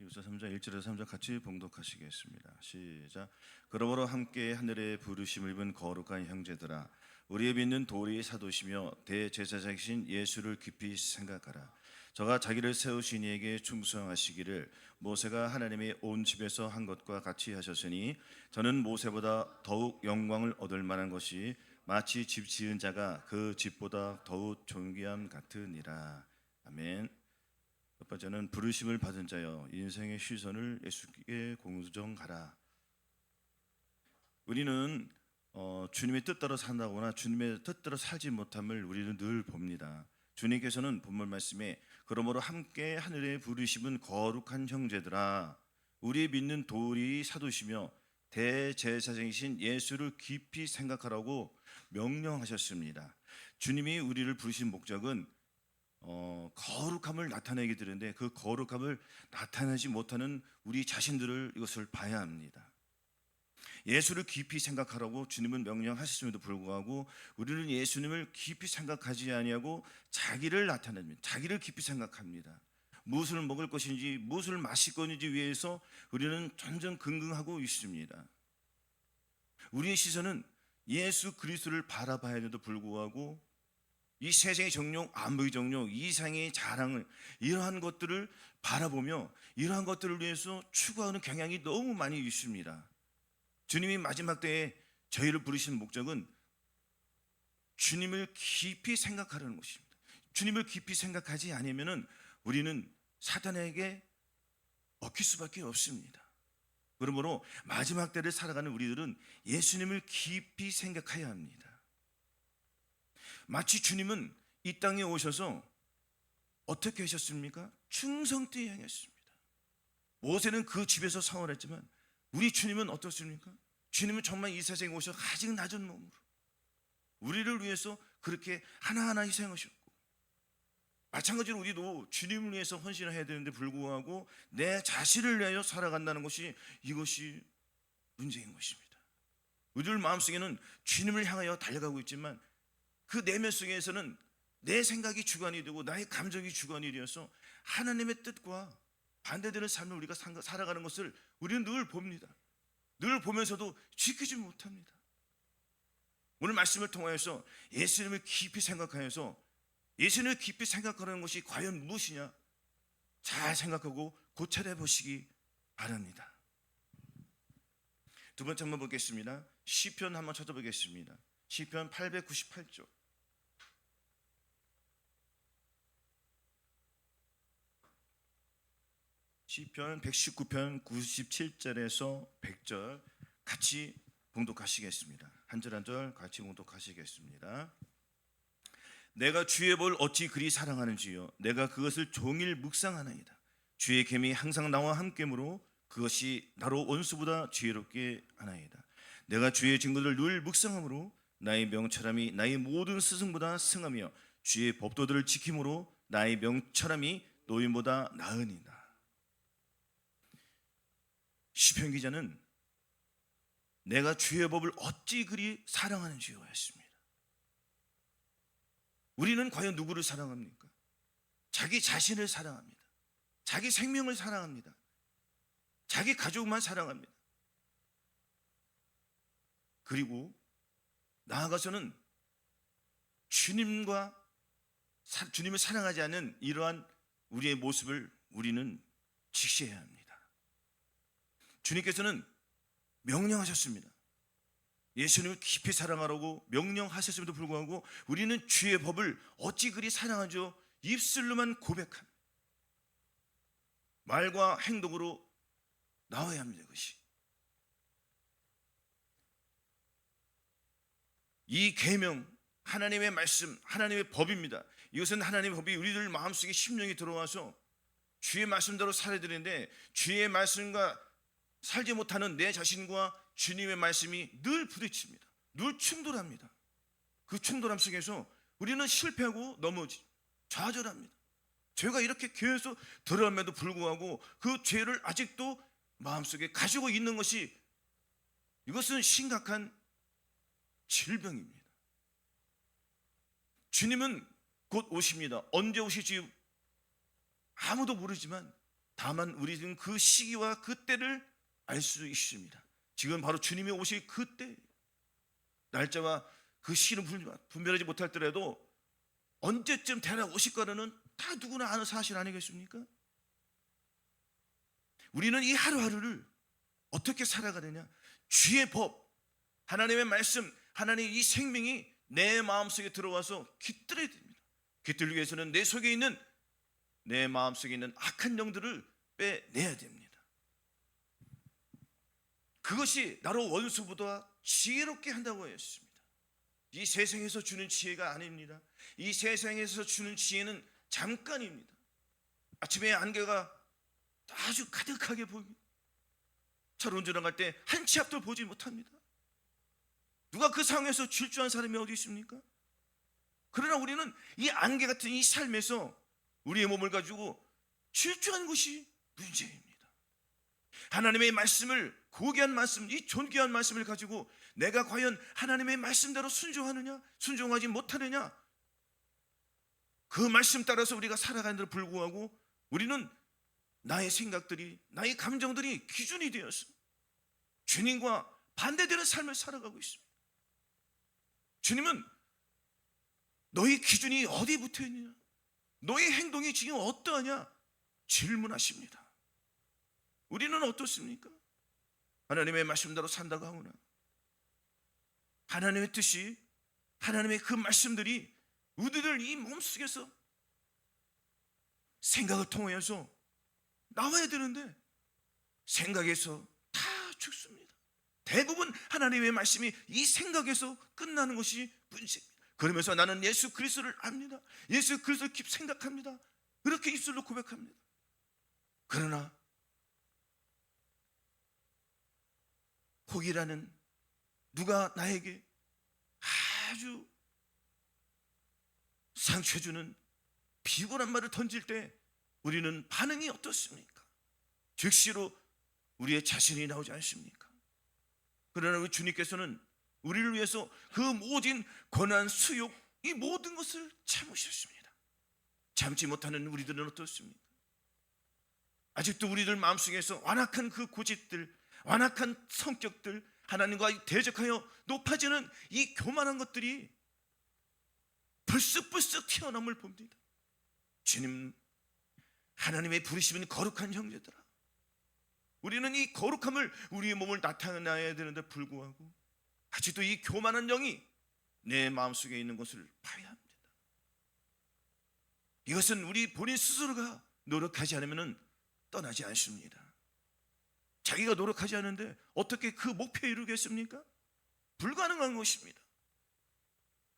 이웃사 3장 1절에서 3절 같이 봉독하시겠습니다. 시작. 그러므로 함께 하늘의 부르심을 입은 거룩한 형제들아, 우리의 믿는 도리의 사도시며 대제사장이신 예수를 깊이 생각하라. 저가 자기를 세우신 이에게 충성하시기를 모세가 하나님의 온 집에서 한 것과 같이 하셨으니, 저는 모세보다 더욱 영광을 얻을 만한 것이 마치 집 지은 자가 그 집보다 더욱 존귀함 같으니라. 아멘. 첫 번째는 부르심을 받은 자여 인생의 시선을 예수께 공정하라. 우리는 주님의 뜻대로 산다거나 주님의 뜻대로 살지 못함을 우리는 늘 봅니다. 주님께서는 본문 말씀에 그러므로 함께 하늘의 부르심은 거룩한 형제들아, 우리 믿는 도리 사도시며 대제사장이신 예수를 깊이 생각하라고 명령하셨습니다. 주님이 우리를 부르신 목적은 거룩함을 나타내게 되는데, 그 거룩함을 나타내지 못하는 우리 자신들을 이것을 봐야 합니다. 예수를 깊이 생각하라고 주님은 명령하셨음에도 불구하고 우리는 예수님을 깊이 생각하지 아니하고 자기를 나타냅니다. 자기를 깊이 생각합니다. 무엇을 먹을 것인지 무엇을 마실 것인지 위해서 우리는 전전긍긍하고 있습니다. 우리의 시선은 예수 그리스도를 바라봐야 해도 불구하고 이 세상의 정욕, 안목의 정욕, 이상의 자랑을, 이러한 것들을 바라보며 이러한 것들을 위해서 추구하는 경향이 너무 많이 있습니다. 주님이 마지막 때에 저희를 부르신 목적은 주님을 깊이 생각하라는 것입니다. 주님을 깊이 생각하지 않으면 우리는 사탄에게 먹힐 수밖에 없습니다. 그러므로 마지막 때를 살아가는 우리들은 예수님을 깊이 생각해야 합니다. 마치 주님은 이 땅에 오셔서 어떻게 하셨습니까? 충성되게 행했습니다. 모세는 그 집에서 생활했지만 우리 주님은 어떻습니까? 주님은 정말 이 세상에 오셔서 가장 낮은 몸으로 우리를 위해서 그렇게 하나하나 희생하셨고, 마찬가지로 우리도 주님을 위해서 헌신을 해야 되는데 불구하고 내 자신을 위하여 살아간다는 것이, 이것이 문제인 것입니다. 우리들 마음속에는 주님을 향하여 달려가고 있지만 그 내면 속에서는 내 생각이 주관이 되고 나의 감정이 주관이 되어서 하나님의 뜻과 반대되는 삶을 우리가 살아가는 것을 우리는 늘 봅니다. 늘 보면서도 지키지 못합니다. 오늘 말씀을 통하여서 예수님을 깊이 생각하여서 예수님을 깊이 생각하는 것이 과연 무엇이냐, 잘 생각하고 고찰해 보시기 바랍니다. 두 번째 한번 보겠습니다. 시편 한번 찾아보겠습니다. 시편 898쪽. 시편 119편 97절에서 100절 같이 봉독하시겠습니다. 한 절 한 절 같이 봉독하시겠습니다. 내가 주의 볼 어찌 그리 사랑하는지요, 내가 그것을 종일 묵상하나이다. 주의 계명이 항상 나와 함께므로 그것이 나로 원수보다 지혜롭게 하나이다. 내가 주의 증거들을 늘 묵상함으로 나의 명철함이 나의 모든 스승보다 승하며 주의 법도들을 지킴으로 나의 명철함이 노인보다 나으니라. 시편 기자는 내가 주의 법을 어찌 그리 사랑하는지요 했습니다. 우리는 과연 누구를 사랑합니까? 자기 자신을 사랑합니다. 자기 생명을 사랑합니다. 자기 가족만 사랑합니다. 그리고 나아가서는 주님을 사랑하지 않는 이러한 우리의 모습을 우리는 직시해야 합니다. 주님께서는 명령하셨습니다. 예수님을 깊이 사랑하라고 명령하셨음에도 불구하고 우리는 주의 법을 어찌 그리 사랑하죠? 입술로만 고백한 말과 행동으로 나와야 합니다. 그것이 이 계명, 하나님의 말씀, 하나님의 법입니다. 이것은 하나님의 법이 우리들 마음속에 심령이 들어와서 주의 말씀대로 살아야 되는데, 주의 말씀과 살지 못하는 내 자신과 주님의 말씀이 늘 부딪힙니다. 늘 충돌합니다. 그 충돌함 속에서 우리는 실패하고 넘어지 좌절합니다. 죄가 이렇게 계속 드러남에도 불구하고 그 죄를 아직도 마음속에 가지고 있는 것이, 이것은 심각한 질병입니다. 주님은 곧 오십니다. 언제 오실지 아무도 모르지만 다만 우리는 그 시기와 그 때를 알 수 있습니다. 지금 바로 주님이 오실 그때, 날짜와 그 시기는 분별하지 못할더라도 언제쯤 대략 오실 거는 다 누구나 아는 사실 아니겠습니까? 우리는 이 하루하루를 어떻게 살아가느냐, 주의 법, 하나님의 말씀, 하나님의 이 생명이 내 마음속에 들어와서 깃들어야 됩니다. 깃들기 위해서는 내 속에 있는, 내 마음속에 있는 악한 영들을 빼내야 됩니다. 그것이 나로 원수보다 지혜롭게 한다고 했습니다. 이 세상에서 주는 지혜가 아닙니다. 이 세상에서 주는 지혜는 잠깐입니다. 아침에 안개가 아주 가득하게 보입니다. 차로 운전할 때 한 치 앞도 보지 못합니다. 누가 그 상황에서 질주한 사람이 어디 있습니까? 그러나 우리는 이 안개 같은 이 삶에서 우리의 몸을 가지고 질주하는 것이 문제입니다. 하나님의 말씀을, 고귀한 말씀, 이 존귀한 말씀을 가지고 내가 과연 하나님의 말씀대로 순종하느냐, 순종하지 못하느냐, 그 말씀 따라서 우리가 살아가는데도 불구하고 우리는 나의 생각들이, 나의 감정들이 기준이 되어서 주님과 반대되는 삶을 살아가고 있습니다. 주님은 너희 기준이 어디 붙어 있느냐, 너희 행동이 지금 어떠하냐 질문하십니다. 우리는 어떻습니까? 하나님의 말씀대로 산다고 하거나 하나님의 뜻이, 하나님의 그 말씀들이 우리들 이 몸속에서 생각을 통해서 나와야 되는데 생각에서 다 죽습니다. 대부분 하나님의 말씀이 이 생각에서 끝나는 것이 문제입니다. 그러면서 나는 예수 그리스도를 압니다, 예수 그리스도를 깊이 생각합니다, 그렇게 입술로 고백합니다. 그러나 혹이라는 누가 나에게 아주 상처주는 비굴한 말을 던질 때 우리는 반응이 어떻습니까? 즉시로 우리의 자신이 나오지 않습니까? 그러나 우리 주님께서는 우리를 위해서 그 모든 고난, 수욕, 이 모든 것을 참으셨습니다. 참지 못하는 우리들은 어떻습니까? 아직도 우리들 마음속에서 완악한 그 고집들, 완악한 성격들, 하나님과 대적하여 높아지는 이 교만한 것들이 불쑥불쑥 튀어나옴을 봅니다. 주님, 하나님의 부르심은 거룩한 형제들아, 우리는 이 거룩함을 우리의 몸을 나타내야 되는데 불구하고 아직도 이 교만한 영이 내 마음속에 있는 것을 봐야 합니다. 이것은 우리 본인 스스로가 노력하지 않으면 떠나지 않습니다. 자기가 노력하지 않는데 어떻게 그 목표에 이루겠습니까? 불가능한 것입니다.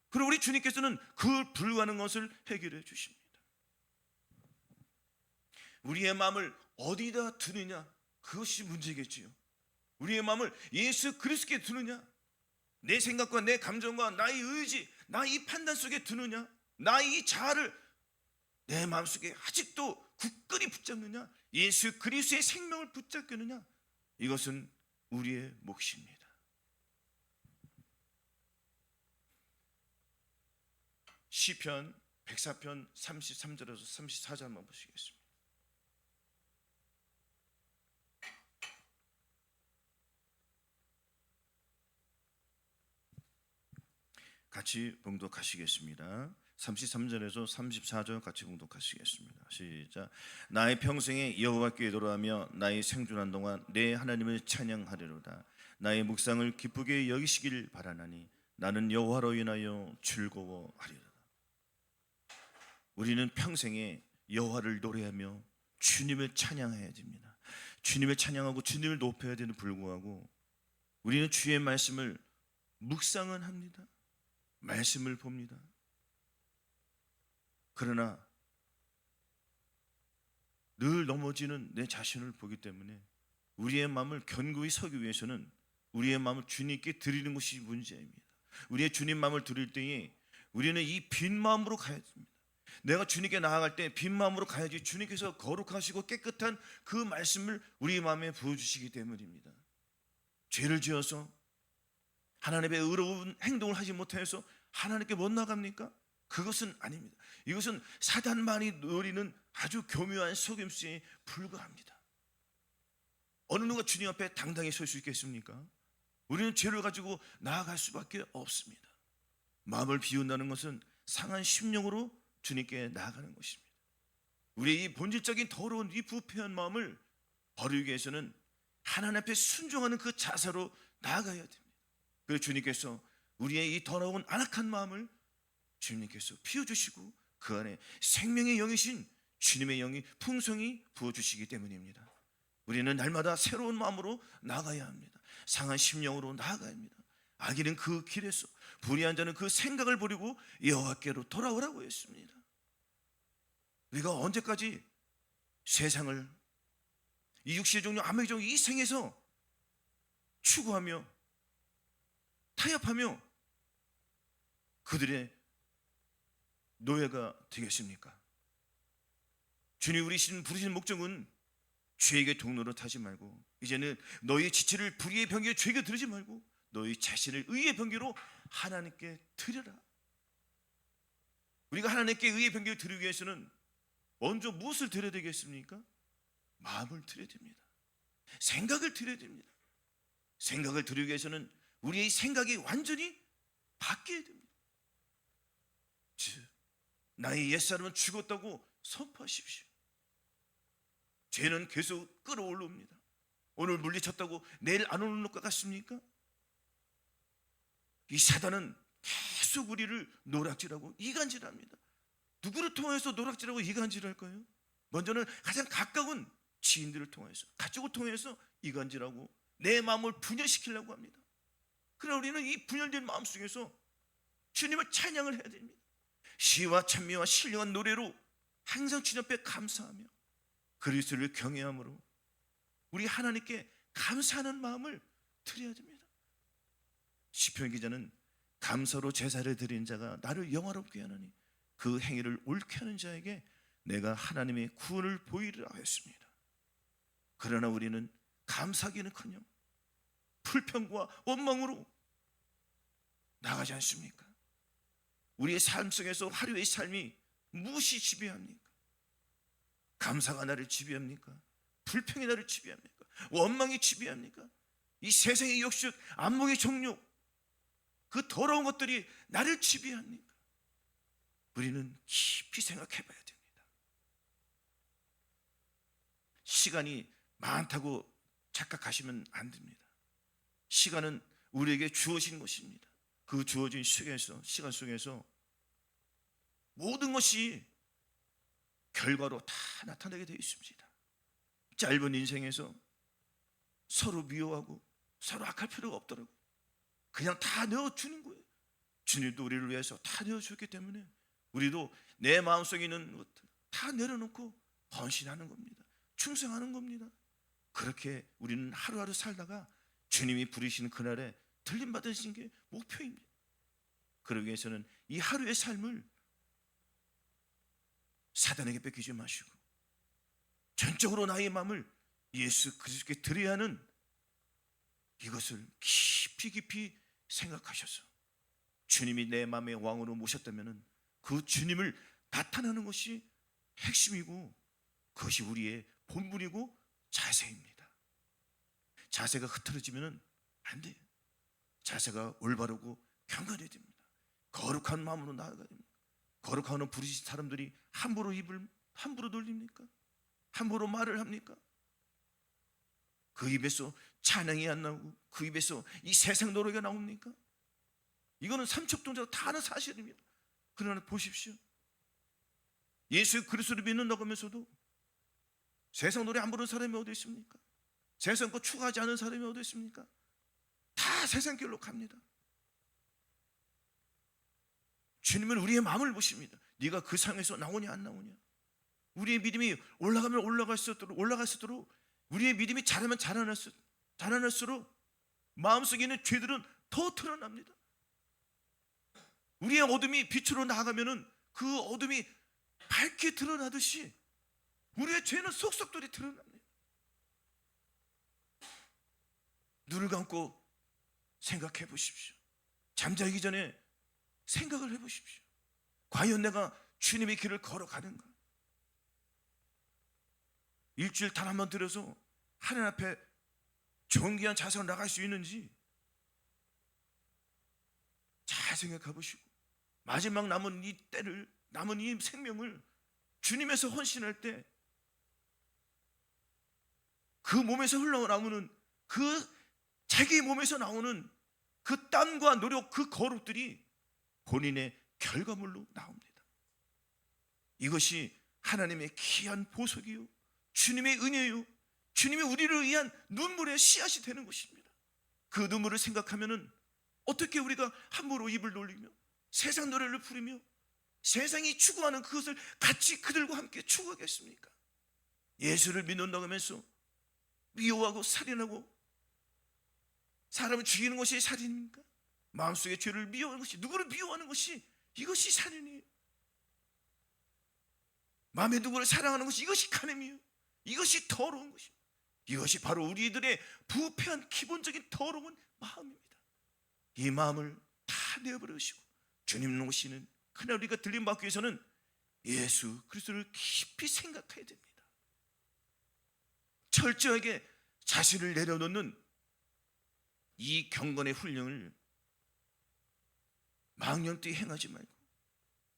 그리고 우리 주님께서는 그 불가능한 것을 해결해 주십니다. 우리의 마음을 어디다 두느냐, 그것이 문제겠지요. 우리의 마음을 예수 그리스도께 두느냐, 내 생각과 내 감정과 나의 의지, 나의 판단 속에 두느냐, 나의 자아를 내 마음속에 아직도 굳건히 붙잡느냐, 예수 그리스도의 생명을 붙잡느냐, 이것은 우리의 몫입니다. 시편 104편 33절에서 34절 한번 보시겠습니다. 같이 봉독하시겠습니다. 33절에서 34절 같이 봉독하시겠습니다. 시작. 나의 평생에 여호와께 기도하며 나의 생존한 동안 내 하나님을 찬양하리로다. 나의 묵상을 기쁘게 여기시길 바라나니 나는 여호와로 인하여 즐거워하리로다. 우리는 평생에 여호와를 노래하며 주님을 찬양해야 됩니다. 주님을 찬양하고 주님을 높여야 되는 불구하고 우리는 주의 말씀을 묵상은 합니다. 말씀을 봅니다. 그러나 늘 넘어지는 내 자신을 보기 때문에 우리의 마음을 견고히 서기 위해서는 우리의 마음을 주님께 드리는 것이 문제입니다. 우리의 주님 마음을 드릴 때에 우리는 이 빈 마음으로 가야 됩니다. 내가 주님께 나아갈 때 빈 마음으로 가야지 주님께서 거룩하시고 깨끗한 그 말씀을 우리 마음에 부어주시기 때문입니다. 죄를 지어서 하나님의 의로운 행동을 하지 못해서 하나님께 못 나갑니까? 그것은 아닙니다. 이것은 사단만이 노리는 아주 교묘한 속임수에 불과합니다. 어느 누가 주님 앞에 당당히 설 수 있겠습니까? 우리는 죄를 가지고 나아갈 수밖에 없습니다. 마음을 비운다는 것은 상한 심령으로 주님께 나아가는 것입니다. 우리의 이 본질적인 더러운 이 부패한 마음을 버리기 위해서는 하나님 앞에 순종하는 그 자세로 나아가야 됩니다. 그래서 주님께서 우리의 이 더러운 안악한 마음을 주님께서 피워주시고 그 안에 생명의 영이신 주님의 영이 풍성히 부어주시기 때문입니다. 우리는 날마다 새로운 마음으로 나아가야 합니다. 상한 심령으로 나아가야 합니다. 악인은 그 길에서, 불의한 자는 그 생각을 버리고 여호와께로 돌아오라고 했습니다. 우리가 언제까지 세상을, 이 육신의 종류, 암의 종류, 이 생에서 추구하며 타협하며 그들의 노예가 되겠습니까? 주님 우리 부르신 목적은 죄에게 동로로 타지 말고, 이제는 너희 지체를 불의의 병기에 죄에게 들이지 말고 너희 자신을 의의 병기로 하나님께 드려라. 우리가 하나님께 의의 병기를 드리기 위해서는 먼저 무엇을 드려야 되겠습니까? 마음을 드려야 됩니다. 생각을 드려야 됩니다. 생각을 드리기 위해서는 우리의 생각이 완전히 바뀌어야 됩니다. 즉, 나의 옛사람은 죽었다고 선포하십시오. 죄는 계속 끌어올라옵니다. 오늘 물리쳤다고 내일 안 오는 것 같습니까? 이 사단은 계속 우리를 노략질하고 이간질합니다. 누구를 통해서 노략질하고 이간질할까요? 먼저는 가장 가까운 지인들을 통해서, 가족을 통해서 이간질하고 내 마음을 분열시키려고 합니다. 그러나 우리는 이 분열된 마음 속에서 주님을 찬양을 해야 됩니다. 시와 찬미와 신령한 노래로 항상 주님 앞에 감사하며 그리스도를 경외함으로 우리 하나님께 감사하는 마음을 드려야 됩니다. 시편 기자는 감사로 제사를 드린 자가 나를 영화롭게 하느니 그 행위를 옳게 하는 자에게 내가 하나님의 구원을 보이리라 하였습니다. 그러나 우리는 감사하기는커녕 불평과 원망으로 나가지 않습니까? 우리의 삶 속에서 하루의 삶이 무엇이 지배합니까? 감사가 나를 지배합니까? 불평이 나를 지배합니까? 원망이 지배합니까? 이 세상의 욕심, 안목의 정욕, 그 더러운 것들이 나를 지배합니까? 우리는 깊이 생각해 봐야 됩니다. 시간이 많다고 착각하시면 안 됩니다. 시간은 우리에게 주어진 것입니다. 그 주어진 시간 속에서 모든 것이 결과로 다 나타나게 되어 있습니다. 짧은 인생에서 서로 미워하고 서로 악할 필요가 없더라고요. 그냥 다 내어주는 거예요. 주님도 우리를 위해서 다 내어주었기 때문에 우리도 내 마음속에 있는 것들 다 내려놓고 헌신하는 겁니다. 충성하는 겁니다. 그렇게 우리는 하루하루 살다가 주님이 부르시는 그날에 들림받으시는 게 목표입니다. 그러기 위해서는 이 하루의 삶을 사단에게 뺏기지 마시고 전적으로 나의 마음을 예수 그리스도께 드려야 하는 이것을 깊이 생각하셔서 주님이 내 마음의 왕으로 모셨다면 그 주님을 나타내는 것이 핵심이고 그것이 우리의 본분이고 자세입니다. 자세가 흐트러지면 안 돼요. 자세가 올바르고 경건해야 됩니다. 거룩한 마음으로 나아가야 됩니다. 거룩한 부르신 사람들이 함부로 입을 함부로 돌립니까? 함부로 말을 합니까? 그 입에서 찬양이 안 나오고 그 입에서 이 세상 노래가 나옵니까? 이거는 삼척동자가 다 아는 사실입니다. 그러나 보십시오. 예수 그리스도를 믿는다고 하면서도 세상 노래 안 부르는 사람이 어디 있습니까? 세상 거 추구하지 않은 사람이 어디 있습니까? 다 세상 길로 갑니다. 주님은 우리의 마음을 보십니다. 네가 그 상에서 나오냐 안 나오냐. 우리의 믿음이 올라가면 올라갈수록 우리의 믿음이 자라면 자라날수록 마음속에 있는 죄들은 더 드러납니다. 우리의 어둠이 빛으로 나아가면 그 어둠이 밝게 드러나듯이 우리의 죄는 속속들이 드러납니다. 눈을 감고 생각해 보십시오. 잠자기 전에 생각을 해 보십시오. 과연 내가 주님의 길을 걸어가는가? 일주일 단 한 번 들여서 하나님 앞에 존귀한 자세로 나갈 수 있는지 잘 생각해 보시고, 마지막 남은 이 때를, 남은 이 생명을 주님에서 헌신할 때 그 몸에서 흘러나오는, 그 자기 몸에서 나오는 그 땀과 노력, 그 거룩들이 본인의 결과물로 나옵니다. 이것이 하나님의 귀한 보석이요, 주님의 은혜요, 주님이 우리를 위한 눈물의 씨앗이 되는 것입니다. 그 눈물을 생각하면은 어떻게 우리가 함부로 입을 놀리며 세상 노래를 부르며 세상이 추구하는 그것을 같이 그들과 함께 추구하겠습니까? 예수를 믿는다고 하면서 미워하고 살인하고 사람을 죽이는 것이 살인입니까? 마음속에 죄를 미워하는 것이, 누구를 미워하는 것이, 이것이 살인이에요. 마음에 누구를 사랑하는 것이, 이것이 간음이에요. 이것이 더러운 것이에요. 이것이 바로 우리들의 부패한 기본적인 더러운 마음입니다. 이 마음을 다 내어버리시고 주님 오시는 그날 우리가 들림받기 위해서는 예수 그리스도를 깊이 생각해야 됩니다. 철저하게 자신을 내려놓는 이 경건의 훈련을 망령되이 행하지 말고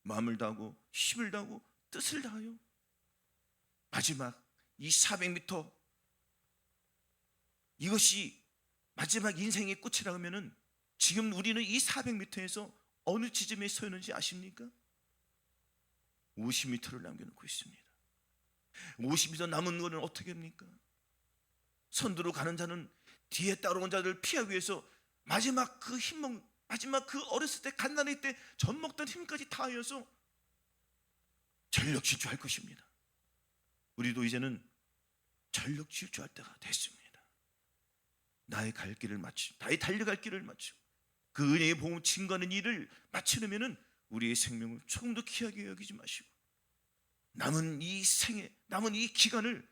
마음을 다하고 힘을 다하고 뜻을 다하여 마지막 이 400m, 이것이 마지막 인생의 끝이라고 하면은 지금 우리는 이 400m에서 어느 지점에 서 있는지 아십니까? 50m를 남겨놓고 있습니다. 50m 남은 거는 어떻게 합니까? 선두로 가는 자는 뒤에 따라온 자들을 피하기 위해서 마지막 그 힘먹, 마지막 그 어렸을 때 갓난아기 때 젖먹던 힘까지 다하여서 전력 질주할 것입니다. 우리도 이제는 전력 질주할 때가 됐습니다. 나의 갈 길을 마치고, 나의 달려갈 길을 마치고 그 은혜의 복음 증거하는 일을 마치려면은 우리의 생명을 조금 더 귀하게 여기지 마시고 남은 이 생에, 남은 이 기간을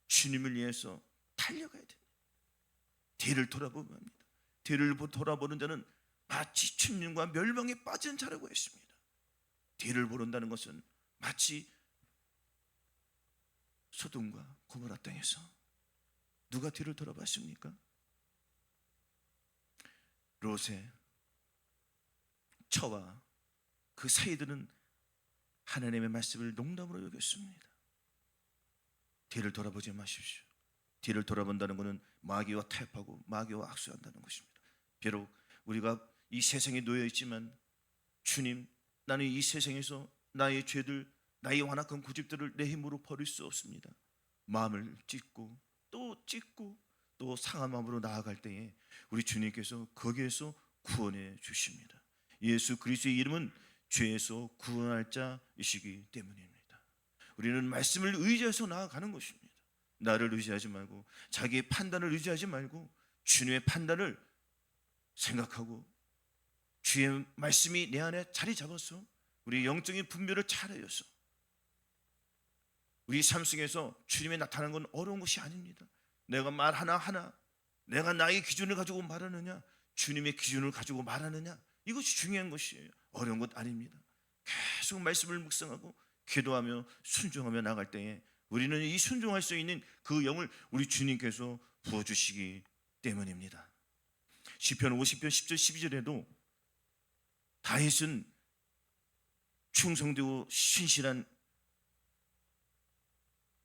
주님을 위해서 달려가야 됩니다. 뒤를 돌아보면 합니다. 뒤를 돌아보는 자는 마치 춘륜과 멸망에 빠진 자라고 했습니다. 뒤를 보는다는 것은 마치 소돔과 고모라 땅에서 누가 뒤를 돌아봤습니까? 롯의 처와 그 사이들은 하나님의 말씀을 농담으로 여겼습니다. 뒤를 돌아보지 마십시오. 뒤를 돌아본다는 것은 마귀와 타협하고 마귀와 악수한다는 것입니다. 비록 우리가 이 세상에 놓여 있지만 주님, 나는 이 세상에서 나의 죄들, 나의 완악한 고집들을 내 힘으로 버릴 수 없습니다. 마음을 찢고 또 찢고 또 상한 마음으로 나아갈 때에 우리 주님께서 거기에서 구원해 주십니다. 예수 그리스도의 이름은 죄에서 구원할 자이시기 때문입니다. 우리는 말씀을 의지해서 나아가는 것입니다. 나를 의지하지 말고 자기의 판단을 의지하지 말고 주님의 판단을 생각하고 주의 말씀이 내 안에 자리 잡아서 우리 영적인 분별을 잘하여서 우리 삶 속에서 주님의 나타나는 건 어려운 것이 아닙니다. 내가 말 하나 내가 나의 기준을 가지고 말하느냐 주님의 기준을 가지고 말하느냐, 이것이 중요한 것이에요. 어려운 것 아닙니다. 계속 말씀을 묵상하고 기도하며 순종하며 나갈 때에 우리는 이 순종할 수 있는 그 영을 우리 주님께서 부어주시기 때문입니다. 시편 50편 10절 12절에도 다윗은 충성되고 신실한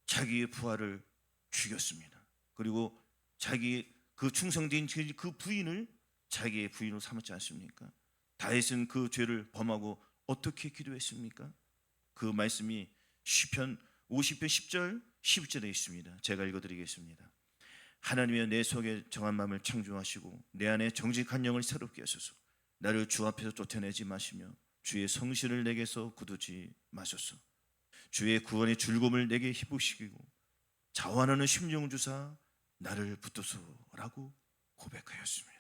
자기의 부하를 죽였습니다. 그리고 자기 그 충성된 그 부인을 자기의 부인으로 삼았지 않습니까? 다윗은 그 죄를 범하고 어떻게 기도했습니까? 그 말씀이 시편 50편 10절 11절에 있습니다. 제가 읽어드리겠습니다. 하나님이여 내 속에 정한 마음을 창조하시고 내 안에 정직한 영을 새롭게 하소서. 나를 주 앞에서 쫓아내지 마시며 주의 성실을 내게서 거두지 마소서. 주의 구원의 즐거움을 내게 희부시키고 자원하는 심령을 주사 나를 붙드소라고 고백하였습니다.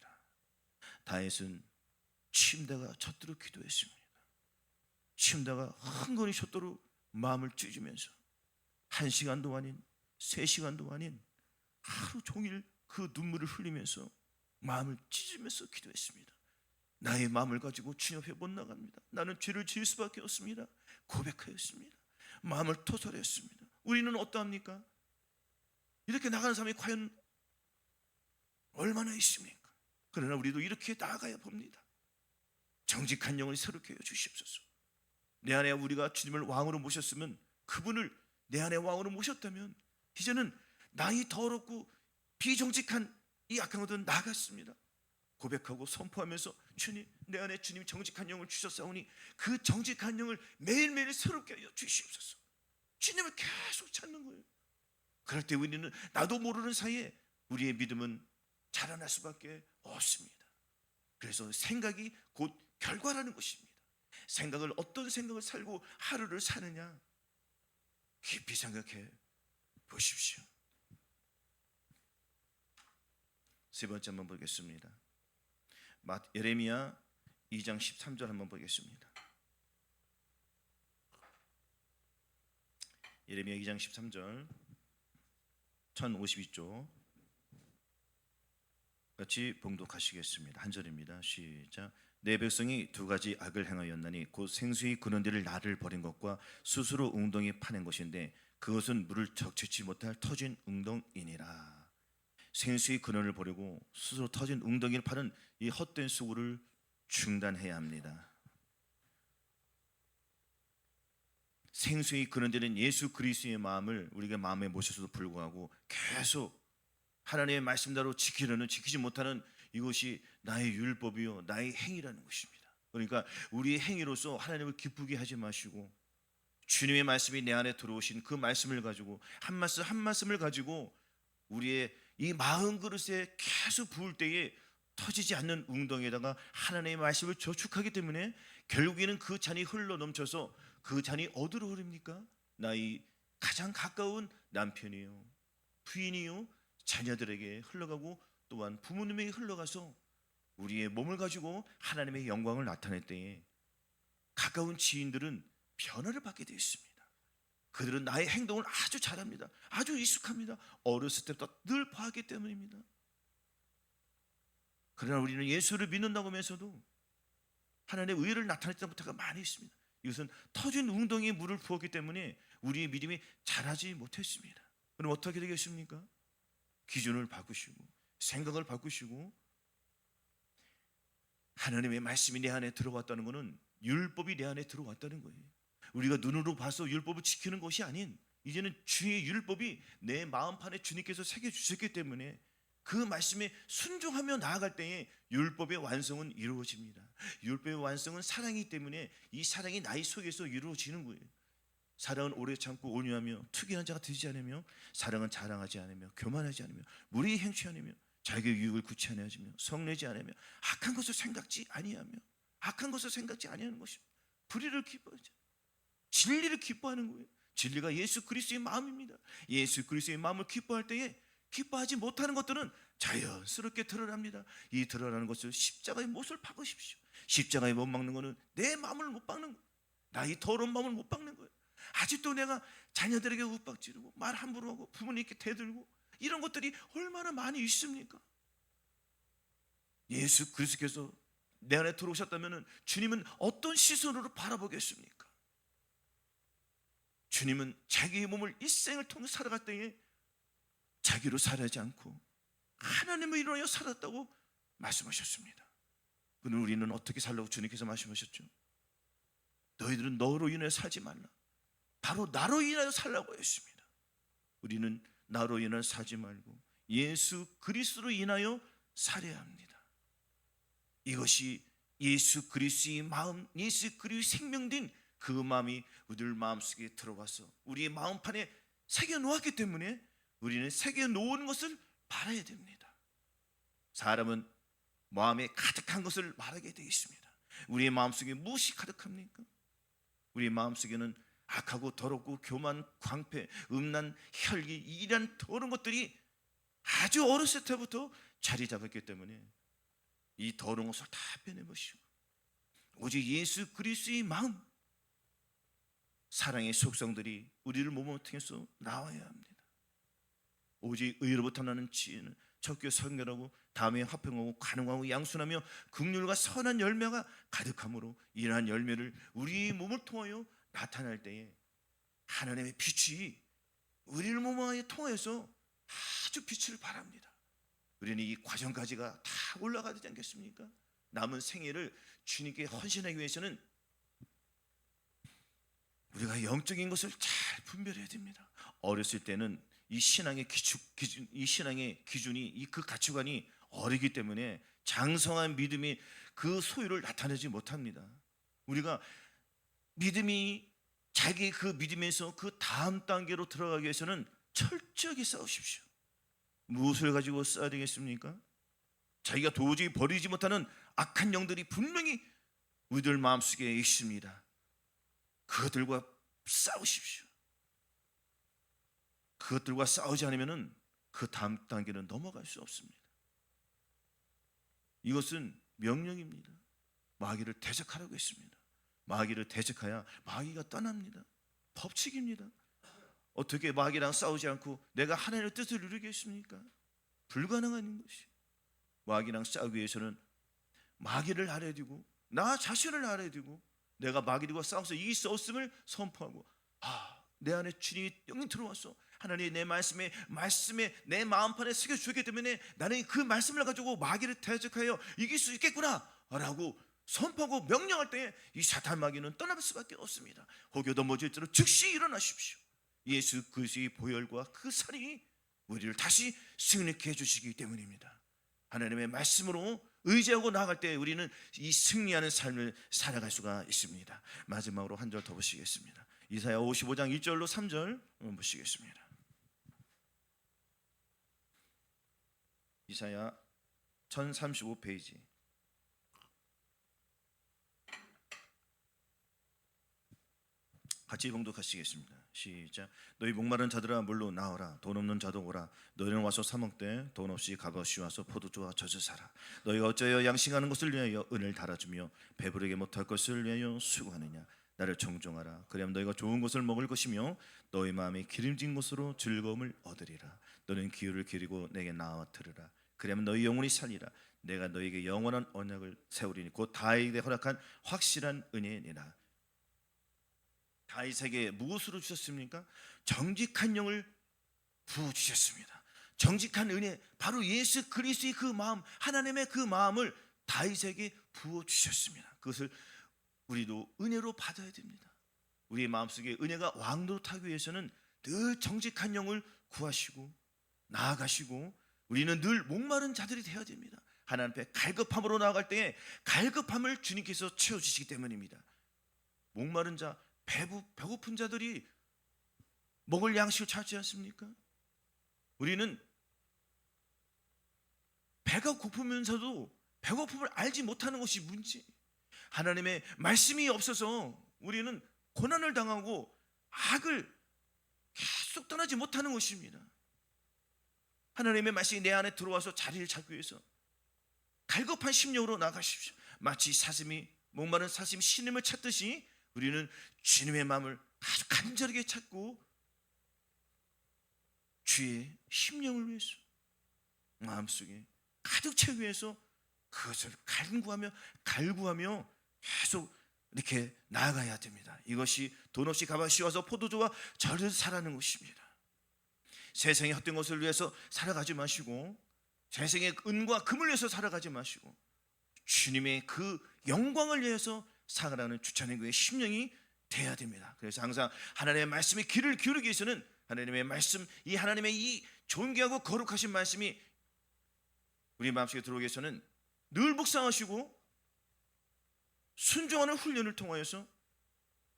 다윗은 침대가 젖도록 기도했습니다. 침대가 흥건히 젖도록 마음을 찢으면서 1시간도 아닌 3시간도 아닌 하루 종일 그 눈물을 흘리면서 마음을 찢으면서 기도했습니다. 나의 마음을 가지고 주님 앞에 못 나갑니다. 나는 죄를 지을 수밖에 없습니다. 고백하였습니다. 마음을 토설했습니다. 우리는 어떠합니까? 이렇게 나가는 사람이 과연 얼마나 있습니까? 그러나 우리도 이렇게 나아가야 봅니다. 정직한 영을 새롭게 해 주시옵소서. 내 안에 우리가 주님을 왕으로 모셨으면, 그분을 내 안에 왕으로 모셨다면 이제는 나이 더럽고 비정직한 이 악한 것들은 나갔습니다. 고백하고 선포하면서, 주님, 내 안에 주님 정직한 영을 주셨사오니 그 정직한 영을 매일매일 새롭게 하여 주시옵소서. 주님을 계속 찾는 거예요. 그럴 때 우리는 나도 모르는 사이에 우리의 믿음은 자라날 수밖에 없습니다. 그래서 생각이 곧 결과라는 것입니다. 생각을, 어떤 생각을 살고 하루를 사느냐, 깊이 생각해 보십시오. 세 번째 한번 보겠습니다. 예레미야 2장 13절 한번 보겠습니다. 예레미야 2장 13절 1052쪽 같이 봉독하시겠습니다. 한 절입니다. 시작. 내 백성이 두 가지 악을 행하였나니 곧 생수의 근원들을 나를 버린 것과 스스로 웅덩이 파낸 것인데 그것은 물을 적치지 못할 터진 웅덩이니라. 생수의 근원을 버리고 스스로 터진 웅덩이를 파는 이 헛된 수고를 중단해야 합니다. 생수의 근원되는 예수 그리스도의 마음을 우리가 마음에 모셔서도 불구하고 계속 하나님의 말씀대로 지키지 못하는 이것이 나의 율법이요 나의 행위라는 것입니다. 그러니까 우리의 행위로서 하나님을 기쁘게 하지 마시고, 주님의 말씀이 내 안에 들어오신 그 말씀을 가지고 한 말씀 한 말씀을 가지고 우리의 이 마음 그릇에 계속 부을 때에 터지지 않는 웅덩이에다가 하나님의 말씀을 저축하기 때문에 결국에는 그 잔이 흘러 넘쳐서, 그 잔이 어디로 흐릅니까? 나의 가장 가까운 남편이요, 부인이요, 자녀들에게 흘러가고, 또한 부모님에게 흘러가서 우리의 몸을 가지고 하나님의 영광을 나타낼 때에 가까운 지인들은 변화를 받게 되어 있습니다. 그들은 나의 행동을 아주 잘합니다. 아주 익숙합니다. 어렸을 때부터 늘 봐왔기 때문입니다. 그러나 우리는 예수를 믿는다고 하면서도 하나님의 의를 나타낼 때부터가 많이 있습니다. 이것은 터진 웅덩이에 물을 부었기 때문에 우리의 믿음이 자라지 못했습니다. 그럼 어떻게 되겠습니까? 기준을 바꾸시고 생각을 바꾸시고, 하나님의 말씀이 내 안에 들어왔다는 것은 율법이 내 안에 들어왔다는 거예요. 우리가 눈으로 봐서 율법을 지키는 것이 아닌, 이제는 주의 율법이 내 마음판에 주님께서 새겨주셨기 때문에 그 말씀에 순종하며 나아갈 때에 율법의 완성은 이루어집니다. 율법의 완성은 사랑이기 때문에 이 사랑이 나의 속에서 이루어지는 거예요. 사랑은 오래 참고 온유하며 투기한 자가 되지 않으며, 사랑은 자랑하지 않으며 교만하지 않으며 무리히 행치 않으며 자기 유익을 구체하며 성내지 않으며 악한 것을 생각지 아니하며, 악한 것을 생각지 아니하는 것입니다. 불의를 기뻐하지, 진리를 기뻐하는 거예요. 진리가 예수 그리스도의 마음입니다. 예수 그리스도의 마음을 기뻐할 때에 기뻐하지 못하는 것들은 자연스럽게 드러납니다. 이 드러나는 것을 십자가의 못을 박으십시오. 십자가에 못 박는 것은 내 마음을 못 박는 거예요. 나의 더러운 마음을 못 박는 거예요. 아직도 내가 자녀들에게 윽박지르고 말 함부로 하고 부모님께 대들고 이런 것들이 얼마나 많이 있습니까? 예수 그리스도께서 내 안에 들어오셨다면 주님은 어떤 시선으로 바라보겠습니까? 주님은 자기의 몸을 일생을 통해 살아갈 때에 자기로 살아지 않고 하나님을 위하여 살았다고 말씀하셨습니다. 그럼 우리는 어떻게 살라고 주님께서 말씀하셨죠? 너희들은 너로 인해 살지 말라. 바로 나로 인하여 살라고 했습니다. 우리는 나로 인하여 살지 말고 예수 그리스도로 인하여 살아야 합니다. 이것이 예수 그리스도의 마음, 예수 그리스도의 생명된 그 마음이 우리들 마음속에 들어가서 우리의 마음판에 새겨 놓았기 때문에 우리는 새겨 놓은 것을 말해야 됩니다. 사람은 마음에 가득한 것을 말하게 되어 있습니다. 우리의 마음속에 무엇이 가득합니까? 우리의 마음속에는 악하고 더럽고 교만, 광패, 음란, 혈기, 이런 더러운 것들이 아주 어렸을 때부터 자리 잡았기 때문에 이 더러운 것을 다 빼내보시고 오직 예수 그리스도의 마음, 사랑의 속성들이 우리를 몸을 통해서 나와야 합니다. 오직 의로부터 나는 지혜는 적교 성결하고 다음에 화평하고 가능하고 양순하며 긍휼과 선한 열매가 가득함으로 이러한 열매를 우리 몸을 통하여 나타날 때에 하나님의 빛이 우리를 몸을 통해서 아주 빛을 발합니다. 우리는 이 과정까지가 다 올라가야 되지 않겠습니까? 남은 생애를 주님께 헌신하기 위해서는 우리가 영적인 것을 잘 분별해야 됩니다. 어렸을 때는 이 신앙의 이 신앙의 기준이 그 가치관이 어리기 때문에 장성한 믿음이 그 소유를 나타내지 못합니다. 우리가 믿음이 자기 그 믿음에서 그 다음 단계로 들어가기 위해서는 철저하게 싸우십시오. 무엇을 가지고 싸워야 되겠습니까? 자기가 도저히 버리지 못하는 악한 영들이 분명히 우리들 마음속에 있습니다. 그것들과 싸우십시오. 그것들과 싸우지 않으면 그 다음 단계는 넘어갈 수 없습니다. 이것은 명령입니다. 마귀를 대적하라고 했습니다. 마귀를 대적하여 마귀가 떠납니다. 법칙입니다. 어떻게 마귀랑 싸우지 않고 내가 하나님의 뜻을 이루겠습니까? 불가능한 것이. 마귀랑 싸우기 위해서는 마귀를 알아야 되고 나 자신을 알아야 되고 내가 마귀들과 싸워서 이길 수 없음을 선포하고 내 안에 주님이 영이 들어왔어. 하나님 내 말씀에 내 마음판에 새겨주었기 때문에 나는 그 말씀을 가지고 마귀를 대적하여 이길 수 있겠구나 라고 선포하고 명령할 때 이 사탄 마귀는 떠날 수밖에 없습니다. 혹여 넘어질지라도 즉시 일어나십시오. 예수 그리스도의 보혈과 그 살이 우리를 다시 승리케 해주시기 때문입니다. 하나님의 말씀으로 의지하고 나아갈 때 우리는 이 승리하는 삶을 살아갈 수가 있습니다. 마지막으로 한 절 더 보시겠습니다. 이사야 55장 1절로 3절 보시겠습니다. 이사야 1035페이지. 같이 봉독하시겠습니다. 시작. 너희 목마른 자들아 물로 나오라. 돈 없는 자도 오라. 너희는 와서 사 먹되 돈 없이 값없이 와서 포도주와 젖을 사라. 너희가 어찌하여 양식하는 것을 위하여 은을 달아주며 배부르게 못할 것을 위하여 수고하느냐. 나를 청종하라. 그리하면 너희가 좋은 것을 먹을 것이며 너희 마음이 기름진 것으로 즐거움을 얻으리라. 너는 귀를 기리고 내게 나와 들으라. 그러면 너희 영혼이 살리라. 내가 너희에게 영원한 언약을 세우리니 곧 다윗에게 허락한 확실한 은혜니라. 다윗에게 무엇으로 주셨습니까? 정직한 영을 부어주셨습니다. 정직한 은혜, 바로 예수 그리스도의 그 마음, 하나님의 그 마음을 다윗에게 부어주셨습니다. 그것을 우리도 은혜로 받아야 됩니다. 우리의 마음속에 은혜가 왕노릇하기 위해서는 늘 정직한 영을 구하시고 나아가시고 우리는 늘 목마른 자들이 되어야 됩니다. 하나님 앞에 갈급함으로 나아갈 때에 갈급함을 주님께서 채워주시기 때문입니다. 목마른 자, 배고픈 자들이 먹을 양식을 찾지 않습니까? 우리는 배가 고프면서도 배고픔을 알지 못하는 것이 문제. 하나님의 말씀이 없어서 우리는 고난을 당하고 악을 계속 떠나지 못하는 것입니다. 하나님의 말씀이 내 안에 들어와서 자리를 잡기 위해서 갈급한 심령으로 나가십시오. 마치 목마른 사슴이 신임을 찾듯이 우리는 주님의 마음을 아주 간절하게 찾고 주의 심령을 위해서 마음속에 가득 채우기 위해서 그것을 갈구하며 계속 이렇게 나아가야 됩니다. 이것이 돈 없이 값없이 와서 포도주와 젖을 사라는 것입니다. 세상의 헛된 것을 위해서 살아가지 마시고 세상의 은과 금을 위해서 살아가지 마시고 주님의 그 영광을 위해서 살아가는 주차는 그의 심령이 돼야 됩니다. 그래서 항상 하나님의 말씀에 귀를 기울이기 위해서는 하나님의 말씀, 이 하나님의 이 존귀하고 거룩하신 말씀이 우리 마음속에 들어오기 위해서는 늘 묵상하시고 순종하는 훈련을 통하여서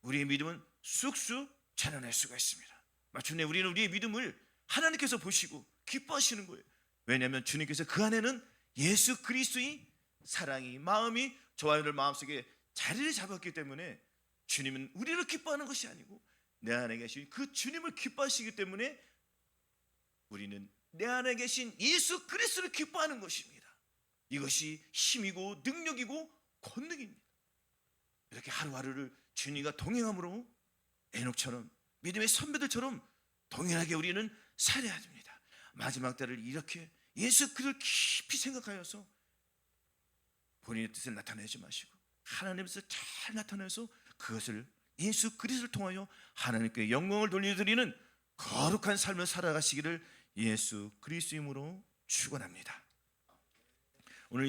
우리의 믿음은 쑥쑥 자라날 수가 있습니다. 마침내 우리는 우리의 믿음을 하나님께서 보시고 기뻐하시는 거예요. 왜냐하면 주님께서 그 안에는 예수 그리스도의 사랑이, 마음이 저와 여러분들 마음속에 자리를 잡았기 때문에 주님은 우리를 기뻐하는 것이 아니고 내 안에 계신 그 주님을 기뻐하시기 때문에 우리는 내 안에 계신 예수 그리스도를 기뻐하는 것입니다. 이것이 힘이고 능력이고 권능입니다. 이렇게 하루하루를 주님과 동행함으로 에녹처럼 믿음의 선배들처럼 동일하게 우리는 살아야 됩니다. 마지막 때를 이렇게 예수 그리스도를 깊이 생각하여서 본인의 뜻을 나타내지 마시고 하나님께서 잘 나타내서 그것을 예수 그리스도를 통하여 하나님께 영광을 돌려드리는 거룩한 삶을 살아가시기를 예수 그리스도 이름으로 축원합니다. 오늘